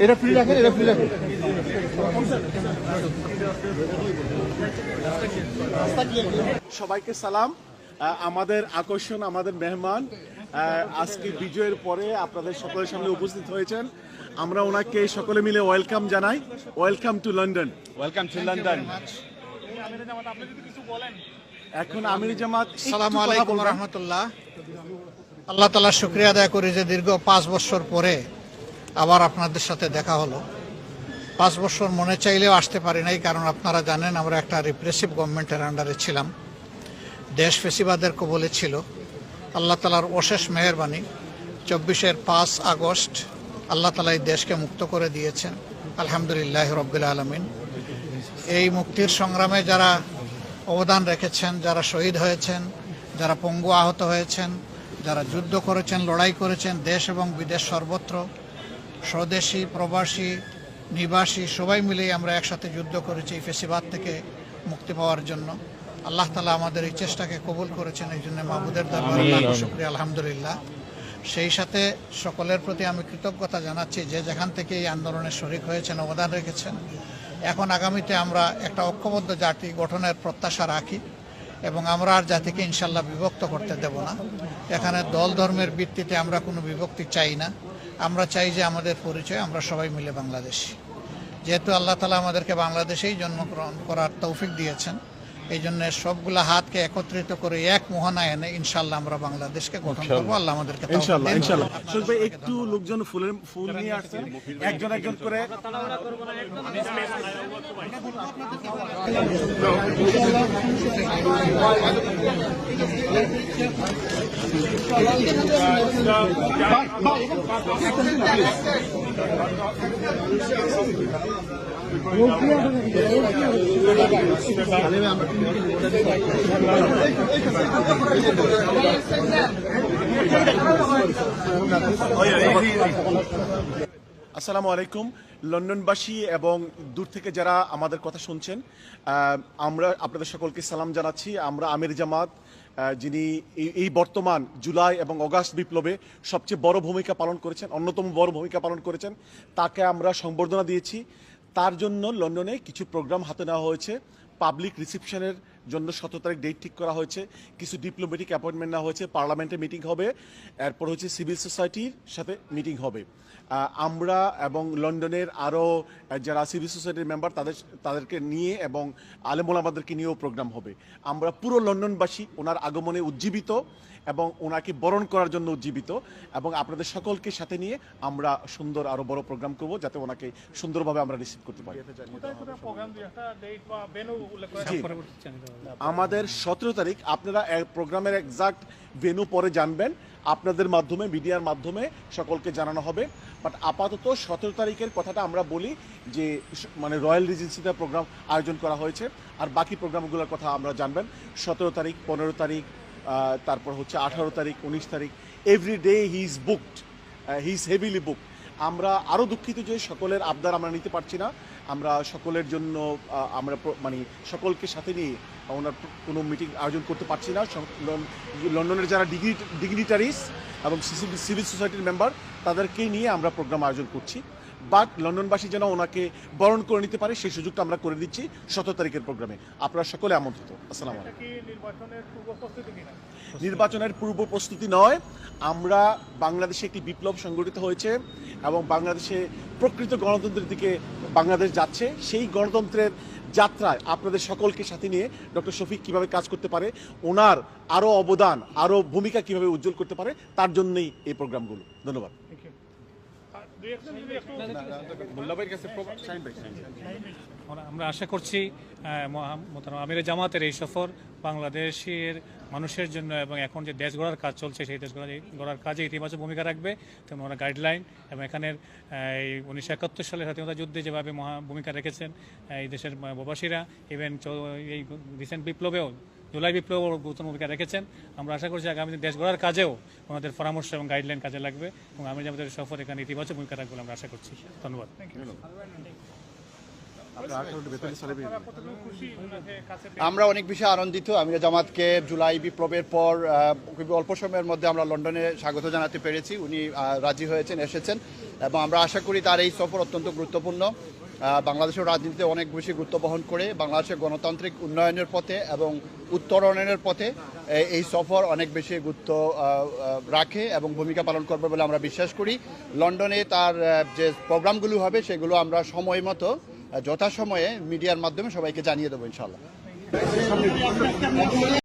এটা ফ্রি রাখেন, এটা ফ্রি রাখেন। সবাইকে সালাম। আমাদের আকর্ষণ, আমাদের মেহমান আজকে বিজয়ের পরে আপনাদের সকলের সামনে উপস্থিত হয়েছেন। আমরা ওনাকে সকলে মিলে ওয়েলকাম জানাই। Welcome to London. Welcome to London. এখন আমির জামাত, আসসালামু আলাইকুম রহমতুল্লাহ। আল্লাহ তাআলার শুকরিয়া আদায় করি যে দীর্ঘ 5 বছর পরে আবার আপনাদের সাথে দেখা হলো। 5 বছর মনে চাইলেও আসতে পারি নাই, কারণ আপনারা জানেন আমরা একটা রিপ্রেসিভ গভর্নমেন্টের আন্ডারে ছিলাম, দেশ ফেসিবাদের কবলে ছিল। আল্লাহ তাআলার অশেষ মেহেরবানি, 24-এর 5 আগস্ট আল্লাহ তাআলা এই দেশকে মুক্ত করে দিয়েছেন, আলহামদুলিল্লাহ রব্বিল আলামিন। এই মুক্তির সংগ্রামে যারা অবদান রেখেছেন, যারা শহীদ হয়েছেন, যারা পঙ্গু আহত হয়েছেন, যারা যুদ্ধ করেছেন, লড়াই করেছেন, দেশ এবং বিদেশ সর্বত্র, স্বদেশী প্রবাসী নিবাসী সবাই মিলেই আমরা একসাথে যুদ্ধ করেছি এই ফেসিবাদ থেকে মুক্তি পাওয়ার জন্য। আল্লাহ তাআলা আমাদের এই চেষ্টাকে কবুল করেছেন, এই জন্য মাহবুদের দরবারে লাখ শুকরিয়া, আলহামদুলিল্লাহ। সেই সাথে সকলের প্রতি আমি কৃতজ্ঞতা জানাচ্ছি যে যেখান থেকে এই আন্দোলনে শরিক হয়েছেন, অবদান রেখেছেন। এখন আগামীতে আমরা একটা ঐক্যবদ্ধ জাতি গঠনের প্রত্যাশা রাখি এবং আমরা আর জাতিকে ইনশাল্লাহ বিভক্ত করতে দেব না। এখানে দল ধর্মের ভিত্তিতে আমরা কোনো বিভক্তি চাই না। আমরা চাই যে আমাদের পরিচয় আমরা সবাই মিলে বাংলাদেশি। যেহেতু আল্লাহ তাআলা আমাদেরকে বাংলাদেশেই জন্মগ্রহণ করার তৌফিক দিয়েছেন, এই জন্য সবগুলা হাতকে একত্রিত করে এক মোহনায় এনে ইনশাল্লাহ আমরা বাংলাদেশকে গঠন করবো। আল্লাহ আমাদেরকে ইনশাআল্লাহ ইনশাআল্লাহ। একটু লোকজন ফুল নিয়ে আসছেন, একজন একজন করে। আসসালামু আলাইকুম লন্ডনবাসী এবং দূর থেকে যারা আমাদের কথা শুনছেন, আমরা আপনাদের সকলকে সালাম জানাচ্ছি। আমরা আমির জামাত, যিনি এই বর্তমান জুলাই এবং অগাস্ট বিপ্লবে সবচেয়ে বড় ভূমিকা পালন করেছেন, অন্যতম বড় ভূমিকা পালন করেছেন, তাকে আমরা সংবর্ধনা দিয়েছি। তার জন্য লন্ডনে কিছু প্রোগ্রাম হাতে নেওয়া হয়েছে। পাবলিক রিসেপশনের জন্য 17 তারিখ ডেট ঠিক করা হয়েছে। কিছু ডিপ্লোম্যাটিক অ্যাপয়েন্টমেন্ট নেওয়া হয়েছে, পার্লামেন্টে মিটিং হবে, এরপর হচ্ছে সিভিল সোসাইটির সাথে মিটিং হবে। আমরা এবং লন্ডনের আরও যারা সিভিল সোসাইটির মেম্বার তাদেরকে নিয়ে এবং আলেম ওলামাদেরকে নিয়েও প্রোগ্রাম হবে। আমরা পুরো লন্ডনবাসী ওনার আগমনে উজ্জীবিত এবং ওনাকে বরণ করার জন্য উজ্জীবিত, এবং আপনাদের সকলকে সাথে নিয়ে আমরা সুন্দর আরও বড় প্রোগ্রাম করব যাতে ওনাকে সুন্দরভাবে আমরা রিসিভ করতে পারি। আমাদের 17 তারিখ, আপনারা প্রোগ্রামের এক্সাক্ট ভেন্যু পরে জানবেন, আপনাদের মাধ্যমে, মিডিয়ার মাধ্যমে সকলকে জানানো হবে। বাট আপাতত 17 তারিখের কথাটা আমরা বলি যে মানে রয়্যাল রিজেন্সিতে প্রোগ্রাম আয়োজন করা হয়েছে, আর বাকি প্রোগ্রামগুলোর কথা আমরা জানবেন 17 তারিখ, 15 তারিখ, তারপর হচ্ছে 18 তারিখ, 19 তারিখ। Every day he is booked, he is heavily booked. আমরা আরও দুঃখিত যে সকলের আবদার আমরা নিতে পারছি না। আমরা সকলের জন্য আমরা মানে সকলকে সাথে নিয়ে ওনার কোনো মিটিং আয়োজন করতে পারছি না। লন্ডনের যারা ডিগনিটারিস এবং সিভিল সোসাইটির মেম্বার তাদেরকেই নিয়ে আমরা প্রোগ্রাম আয়োজন করছি। বাট লন্ডনবাসী যেন ওনাকে বরণ করে নিতে পারে সেই সুযোগটা আমরা করে দিচ্ছি 17 তারিখের প্রোগ্রামে। আপনারা সকলে আমন্ত্রিত। আসসালামু আলাইকুম। নির্বাচনের পূর্ব প্রস্তুতি নয়, আমরা বাংলাদেশে একটি বিপ্লব সংগঠিত হয়েছে এবং বাংলাদেশে প্রকৃত গণতন্ত্রের দিকে বাংলাদেশ যাচ্ছে। সেই গণতন্ত্রের যাত্রায় আপনাদের সকলকে সাথে নিয়ে ডক্টর শফিক কিভাবে কাজ করতে পারে, ওনার আরও অবদান, আরও ভূমিকা কিভাবে উজ্জ্বল করতে পারে, তার জন্যই এই প্রোগ্রামগুলো। ধন্যবাদ। আমরা আশা করছি আমির জামাতের এই সফর বাংলাদেশের মানুষের জন্য এবং এখন যে দেশ গড়ার কাজ চলছে সেই দেশ গড়ার কাজে ইতিবাচক ভূমিকা রাখবে। তেমন ওরা গাইডলাইন এবং এখানের এই 1971 সালের স্বাধীনতা যুদ্ধে যেভাবে ভূমিকা রেখেছেন এই দেশের প্রবাসীরা, ইভেন এই রিসেন্ট বিপ্লবেও, জুলাই বিপ্লব গুরুত্বপূর্ণ ভূমিকা রেখেছেন। আমরা আশা করছি আগামী দেশ গড়ার কাজেও ওনাদের পরামর্শ এবং গাইডলাইন কাজে লাগবে এবং আমির জামাতের সফর এখানে ইতিবাচক ভূমিকা রাখবে আমরা আশা করছি। ধন্যবাদ। আমরা অনেক বেশি আনন্দিত। আমিরা জামাতকে জুলাই বিপ্লবের পর খুবই অল্প সময়ের মধ্যে আমরা লন্ডনে স্বাগত জানাতে পেরেছি। উনি রাজি হয়েছেন, এসেছেন, এবং আমরা আশা করি তার এই সফর অত্যন্ত গুরুত্বপূর্ণ। বাংলাদেশের রাজনীতিতে অনেক বেশি গুরুত্ব বহন করে বাংলাদেশের গণতান্ত্রিক উন্নয়নের পথে এবং উত্তরণের পথে এই সফর অনেক বেশি গুরুত্ব রাখে এবং ভূমিকা পালন করবে বলে আমরা বিশ্বাস করি। লন্ডনে তার যে প্রোগ্রামগুলো হবে সেগুলো আমরা সময় মতো যথাসময়ে মিডিয়ার মাধ্যমে সবাইকে জানিয়ে দেবো ইনশাআল্লাহ।